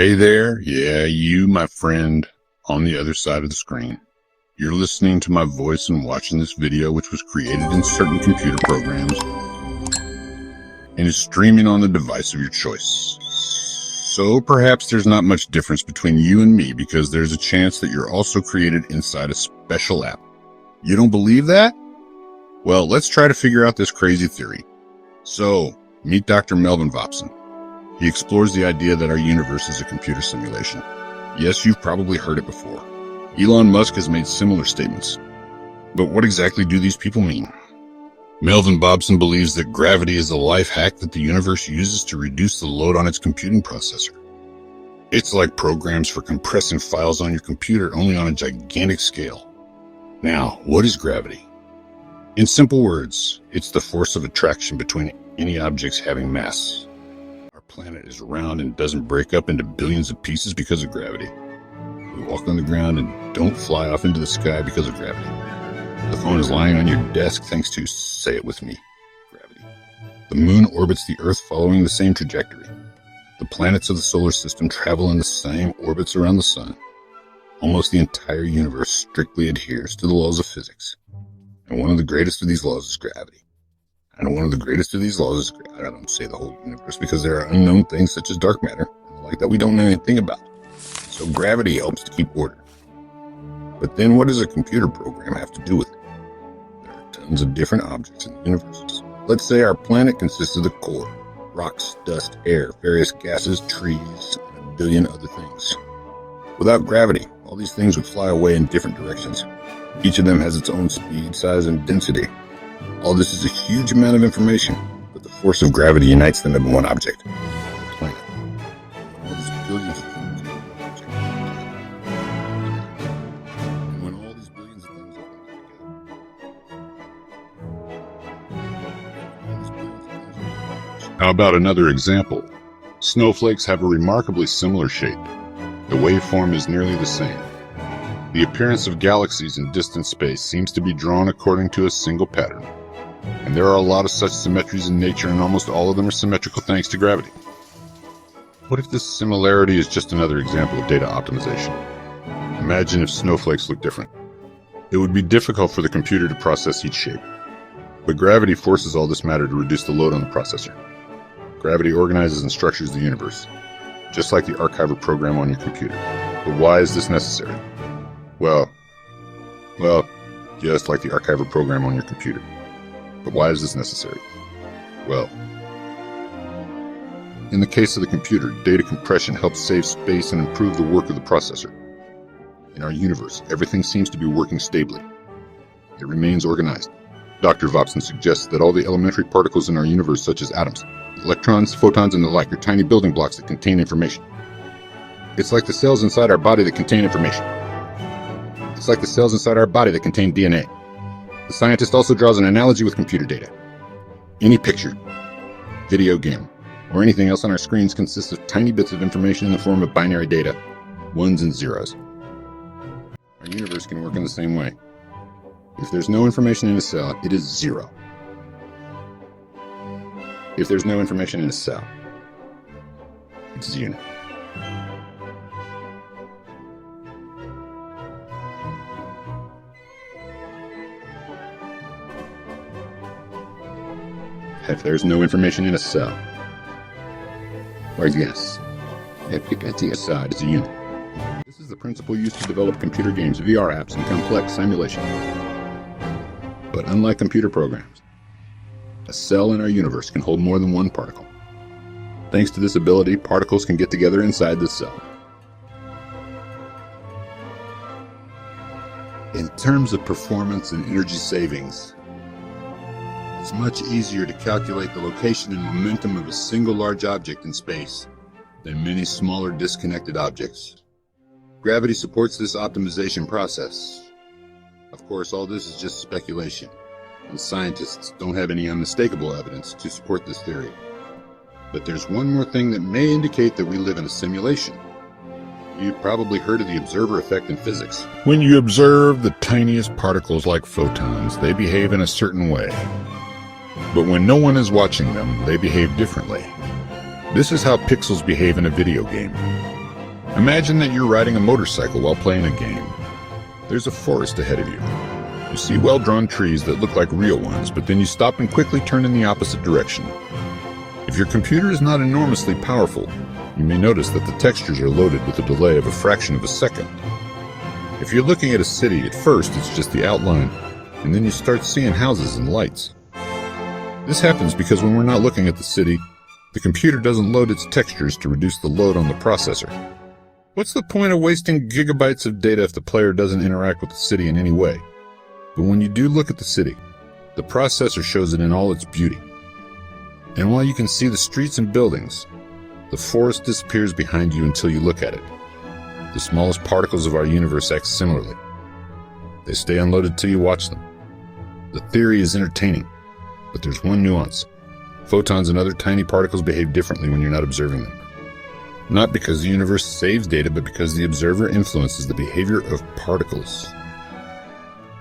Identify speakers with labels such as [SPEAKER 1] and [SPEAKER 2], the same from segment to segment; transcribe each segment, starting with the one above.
[SPEAKER 1] Hey there, yeah, you, my friend, on the other side of the screen. You're listening to my voice and watching this video, which was created in certain computer programs and is streaming on the device of your choice. So perhaps there's not much difference between you and me because there's a chance that you're also created inside a special app. You don't believe that? Well, let's try to figure out this crazy theory. So, meet Dr. Melvin Vopson. He explores the idea that our universe is a computer simulation. Yes, you've probably heard it before. Elon Musk has made similar statements. But what exactly do these people mean? Melvin Vopson believes that gravity is a life hack that the universe uses to reduce the load on its computing processor. It's like programs for compressing files on your computer, only on a gigantic scale. Now, what is gravity? In simple words, it's the force of attraction between any objects having mass. Our planet is round and doesn't break up into billions of pieces because of gravity. We walk on the ground and don't fly off into the sky because of gravity. The phone is lying on your desk thanks to, say it with me, gravity. The moon orbits the Earth following the same trajectory. The planets of the solar system travel in the same orbits around the sun. Almost the entire universe strictly adheres to the laws of physics. And one of the greatest of these laws is gravity. And one of the greatest of these laws is, I don't say the whole universe because there are unknown things such as dark matter, like that we don't know anything about. So gravity helps to keep order. But then what does a computer program have to do with it? There are tons of different objects in the universe. Let's say our planet consists of the core, rocks, dust, air, various gases, trees, and a billion other things. Without gravity, all these things would fly away in different directions. Each of them has its own speed, size, and density. All this is a huge amount of information, but the force of gravity unites them in one object, the planet. All these billions of things are one object. And when all these billions of things are together. How about another example? Snowflakes have a remarkably similar shape. The waveform is nearly the same. The appearance of galaxies in distant space seems to be drawn according to a single pattern. And there are a lot of such symmetries in nature, and almost all of them are symmetrical thanks to gravity. What if this similarity is just another example of data optimization? Imagine if snowflakes looked different. It would be difficult for the computer to process each shape. But gravity forces all this matter to reduce the load on the processor. Gravity organizes and structures the universe, just like the archiver program on your computer. But why is this necessary? Well, just like the archiver program on your computer. But why is this necessary? Well, in the case of the computer, data compression helps save space and improve the work of the processor. In our universe, everything seems to be working stably. It remains organized. Dr. Vopson suggests that all the elementary particles in our universe, such as atoms, electrons, photons, and the like, are tiny building blocks that contain information. It's like the cells inside our body that contain information. It's like the cells inside our body that contain DNA. The scientist also draws an analogy with computer data. Any picture, video game, or anything else on our screens consists of tiny bits of information in the form of binary data, ones and zeros. Our universe can work in the same way. If there's no information in a cell, it is zero. If there's no information in a cell, it's a unit. If there's no information in a cell, or yes, FPGA aside is a unit. This is the principle used to develop computer games, VR apps, and complex simulation. But unlike computer programs, a cell in our universe can hold more than one particle. Thanks to this ability, particles can get together inside the cell. In terms of performance and energy savings, it's much easier to calculate the location and momentum of a single large object in space than many smaller disconnected objects. Gravity supports this optimization process. Of course, all this is just speculation, and scientists don't have any unmistakable evidence to support this theory. But there's one more thing that may indicate that we live in a simulation. You've probably heard of the observer effect in physics. When you observe the tiniest particles like photons, they behave in a certain way. But when no one is watching them, they behave differently. This is how pixels behave in a video game. Imagine that you're riding a motorcycle while playing a game. There's a forest ahead of you. You see well-drawn trees that look like real ones, but then you stop and quickly turn in the opposite direction. If your computer is not enormously powerful, you may notice that the textures are loaded with a delay of a fraction of a second. If you're looking at a city, at first it's just the outline, and then you start seeing houses and lights. This happens because when we're not looking at the city, the computer doesn't load its textures to reduce the load on the processor. What's the point of wasting gigabytes of data if the player doesn't interact with the city in any way? But when you do look at the city, the processor shows it in all its beauty. And while you can see the streets and buildings, the forest disappears behind you until you look at it. The smallest particles of our universe act similarly. They stay unloaded till you watch them. The theory is entertaining, but there's one nuance. Photons and other tiny particles behave differently when you're not observing them. Not because the universe saves data, but because the observer influences the behavior of particles.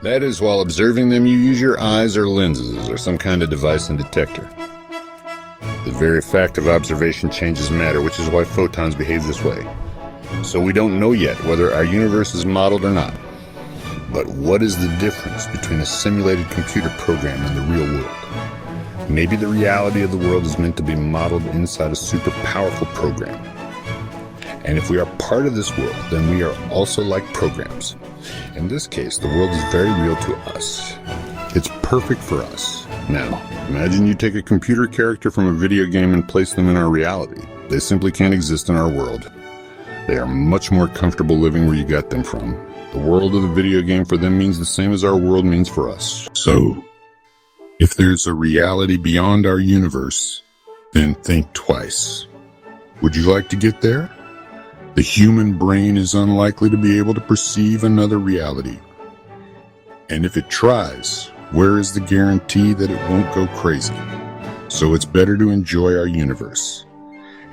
[SPEAKER 1] That is, while observing them, you use your eyes or lenses or some kind of device and detector. The very fact of observation changes matter, which is why photons behave this way. So we don't know yet whether our universe is modeled or not. But what is the difference between a simulated computer program and the real world? Maybe the reality of the world is meant to be modeled inside a super powerful program. And if we are part of this world, then we are also like programs. In this case, the world is very real to us. It's perfect for us. Now, imagine you take a computer character from a video game and place them in our reality. They simply can't exist in our world. They are much more comfortable living where you got them from. The world of the video game for them means the same as our world means for us. So, if there's a reality beyond our universe, then think twice. Would you like to get there? The human brain is unlikely to be able to perceive another reality. And if it tries, where is the guarantee that it won't go crazy? So it's better to enjoy our universe.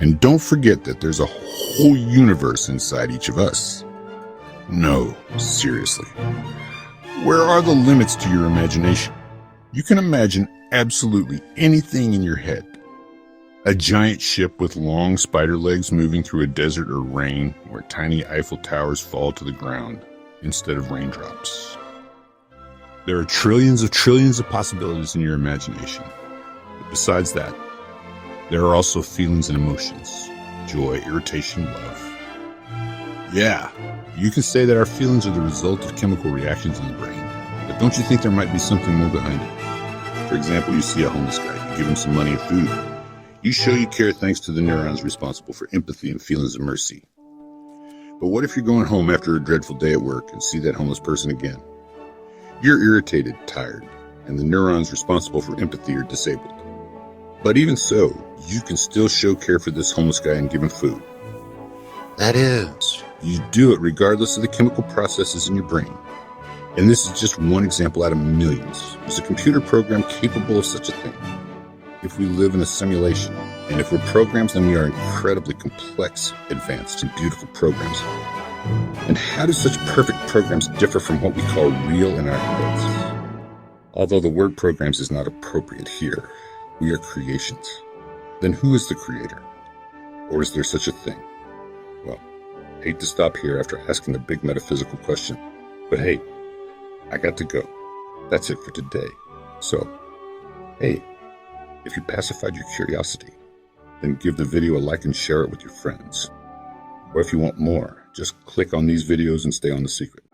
[SPEAKER 1] And don't forget that there's a whole universe inside each of us. No, seriously. Where are the limits to your imagination? You can imagine absolutely anything in your head. A giant ship with long spider legs moving through a desert or rain where tiny Eiffel Towers fall to the ground instead of raindrops. There are trillions of possibilities in your imagination. But besides that, there are also feelings and emotions. Joy, irritation, love. Yeah, you can say that our feelings are the result of chemical reactions in the brain. But don't you think there might be something more behind it? For example, you see a homeless guy, you give him some money and food. You show you care thanks to the neurons responsible for empathy and feelings of mercy. But what if you're going home after a dreadful day at work and see that homeless person again? You're irritated, tired, and the neurons responsible for empathy are disabled. But even so, you can still show care for this homeless guy and give him food. That is, you do it regardless of the chemical processes in your brain. And this is just one example out of millions. Is a computer program capable of such a thing? If we live in a simulation, and if we're programs, then we are incredibly complex, advanced, and beautiful programs. And how do such perfect programs differ from what we call real in our heads? Although the word programs is not appropriate here, we are creations. Then who is the creator? Or is there such a thing? Well, I hate to stop here after asking a big metaphysical question, but hey, I got to go. That's it for today. So, hey, if you pacified your curiosity, then give the video a like and share it with your friends. Or if you want more, just click on these videos and stay on the secret.